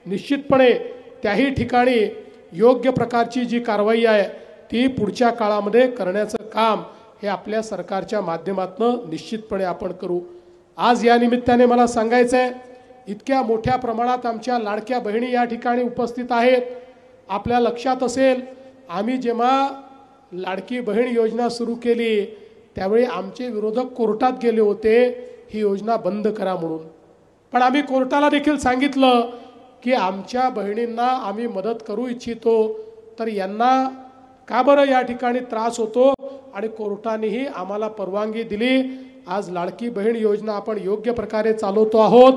निश्चितपणे त्याही ठिकाणी योग्य प्रकारची जी कारवाई आहे ती पुढच्या काळामध्ये करण्याचं काम हे आपल्या सरकारच्या माध्यमातून निश्चितपणे आपण करू। आज या निमित्ताने मला सांगायचं आहे, इतक्या मोठ्या प्रमाणात आमच्या लाडक्या बहिणी या ठिकाणी उपस्थित आहेत। आपल्या लक्षात असेल, आम्ही जेव्हा लाडकी बहीण योजना सुरू केली त्यावेळी आमचे विरोधक कोर्टात गेले होते ही योजना बंद करा म्हणून, पण आम्ही कोर्टाला देखील सांगितलं की आमच्या बहिणींना आम्ही मदत करू इच्छितो, तर यांना का बरं या ठिकाणी त्रास होतो, आणि कोर्टानेही आम्हाला परवानगी दिली। आज लाडकी बहीण योजना आपण योग्य प्रकारे चालवतो आहोत,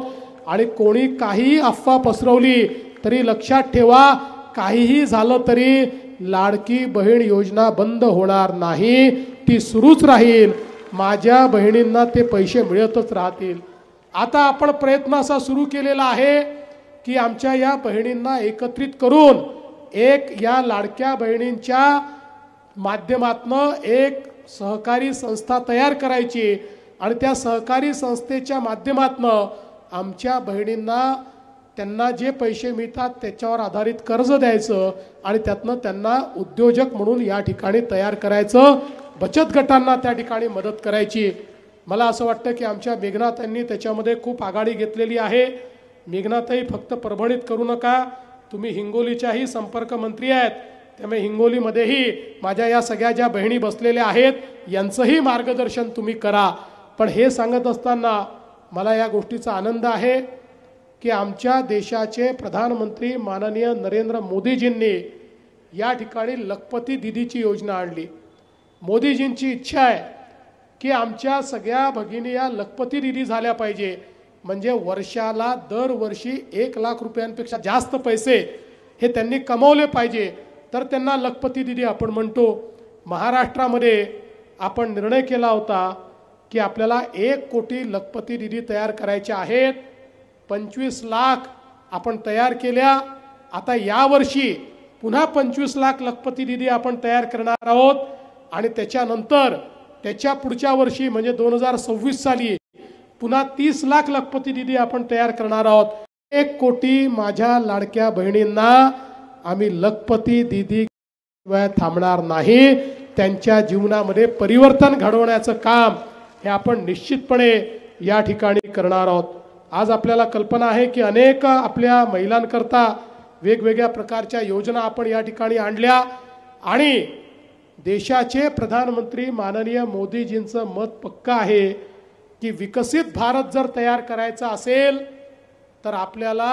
आणि कोणी काही अफवा पसरवली तरी लक्षात ठेवा, काहीही झालं तरी लाडकी बहीण योजना बंद होणार नाही, ती सुरूच राहील। माझ्या बहिणींना ते पैसे मिळतच राहतील। आता आपण प्रयत्न असा सुरू केलेला आहे की आमच्या या बहिणींना एकत्रित करून एक या लाडक्या बहिणींच्या माध्यमातून एक सहकारी संस्था तयार करायची, आणि त्या सहकारी संस्थेच्या माध्यमातून आमच्या बहिणींना त्यांना जे पैसे मिळतात त्याच्यावर आधारित कर्ज द्यायचं, आणि त्यातनं त्यांना उद्योजक म्हणून या ठिकाणी तयार करायचं, बचत गटांना त्या ठिकाणी मदत करायची। मला असं वाटतं की आमच्या मेघनाताईंनी त्याच्यामध्ये खूप आघाडी घेतलेली आहे। मेघनाताई फक्त परभणीत करू नका, तुम्ही हिंगोलीच्याही संपर्क मंत्री आहेत, त्यामुळे हिंगोलीमध्येही माझ्या या सगळ्या ज्या बहिणी बसलेल्या आहेत यांचंही मार्गदर्शन तुम्ही करा। पण हे सांगत असताना मला या गोष्टीचा आनंद आहे की आमच्या देशाचे प्रधानमंत्री माननीय नरेंद्र मोदीजींनी या ठिकाणी लखपती दीदीची योजना आणली। मोदीजींची इच्छा आहे की आमच्या सगळ्या भगिनी या लखपती दीदी झाल्या पाहिजे, म्हणजे वर्षाला दरवर्षी 1 लाख रुपयांपेक्षा जास्त पैसे हे त्यांनी कमवले पाहिजे, तर त्यांना लखपती दीदी आपण म्हणतो। महाराष्ट्रामध्ये आपण निर्णय केला होता की आपल्याला 1 कोटी लखपती दीदी तयार करायच्या आहेत। 25 लाख आपण तयार केल्या। आता यावर्षी पुन्हा 25 लाख लखपती दीदी आपण तयार करणार आहोत, आणि त्याच्यानंतर त्याच्या पुढच्या वर्षी म्हणजे 2026 साली पुन्हा 30 लाख लखपती दीदी आपण तयार करणार आहोत। 1 कोटी माझ्या लाडक्या बहिणींना आम्ही लखपती दीदी थांबणार नाही, त्यांच्या जीवनामध्ये परिवर्तन घडवण्याचं काम हे आपण निश्चितपणे या ठिकाणी करणार आहोत। आज आपल्याला कल्पना आहे की अनेक आपल्या महिलांकरता वेगवेगळ्या प्रकारच्या योजना आपण या ठिकाणी आणल्या, आणि देशाचे प्रधानमंत्री माननीय मोदीजींचं मत पक्का आहे की विकसित भारत जर तयार करायचा असेल तर आपल्याला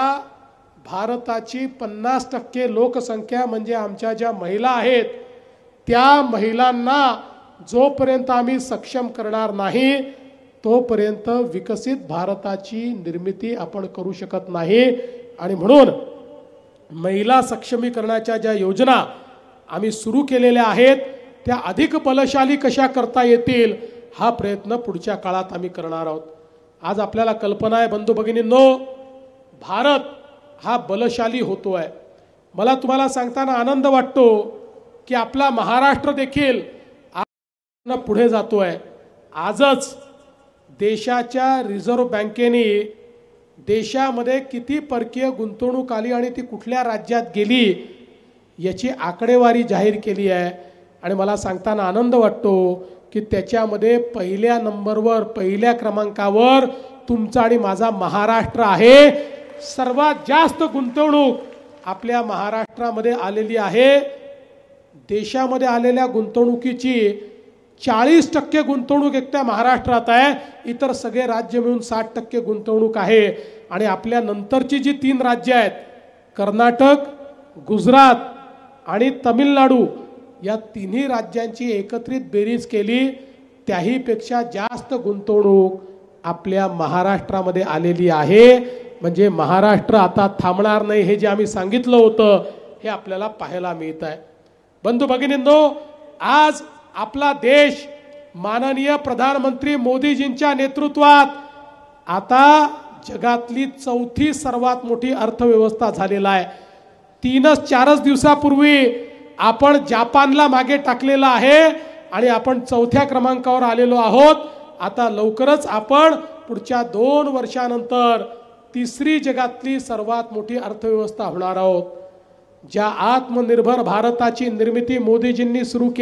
भारताची 50% लोकसंख्या म्हणजे आमच्या ज्या महिला आहेत त्या महिलांना जोपर्यंत आम्ही सक्षम करणार नाही तोपर्यंत विकसित भारताची निर्मिती आपण करू शकत नाही। आणि म्हणून महिला सक्षमीकरणाच्या ज्या योजना आम्ही सुरू केलेल्या आहेत त्या अधिक बलशाली कशा करता येतील हा प्रयत्न पुढच्या काळात आम्ही करणार आहोत। आज आपल्याला कल्पना आहे बंधू भगिनींनो, भारत हा बलशाली होतोय। मला तुम्हाला सांगताना आनंद वाटतो की आपला महाराष्ट्र देखील पुढे जातोय। आजच देशाच्या रिझर्व्ह बँकेने देशामध्ये किती परकीय गुंतवणूक आली आणि ती कुठल्या राज्यात गेली याची आकडेवारी जाहीर केली आहे, आणि मला सांगताना आनंद वाटतो की त्याच्यामध्ये पहिल्या नंबरवर पहिल्या क्रमांकावर तुमचा आणि माझा महाराष्ट्र आहे। सर्वात जास्त गुंतवणूक आपल्या महाराष्ट्रामध्ये आलेली आहे। देशामध्ये आलेल्या गुंतवणुकीची 40% गुंतवणूक एकट्या महाराष्ट्रात आहे, इतर सगळे राज्य मिळून 60% गुंतवणूक आहे। आणि आपल्या नंतरची जी 3 राज्य आहेत कर्नाटक, गुजरात आणि तमिळनाडू या तिन्ही राज्यांची एकत्रित बेरीज केली त्याही पेक्षा जास्त गुंतवणूक आपल्या महाराष्ट्रामध्ये आलेली आहे। म्हणजे महाराष्ट्र आता थांबणार नाही हे जे आम्ही सांगितलं होतं हे आपल्याला पाहायला मिळत आहे। बंधू भगिनींनो, आज आपला देश माननीय प्रधानमंत्री मोदीजींच्या नेतृत्वात आता जगातली 4थी सर्वात मोठी अर्थव्यवस्था झालेला आहे। 3-4 दिवसापूर्वी आपण जपानला मागे टाकलेला आहे आणि आपण 4थ्या क्रमांकावर आलेलो आहोत। आता लवकरच आपण पुढच्या 2 वर्षानंतर तिसरी जगातली सर्वात मोठी अर्थव्यवस्था होणार आहोत। ज्या आत्मनिर्भर भारताची निर्मिती मोदीजींनी सुरू केली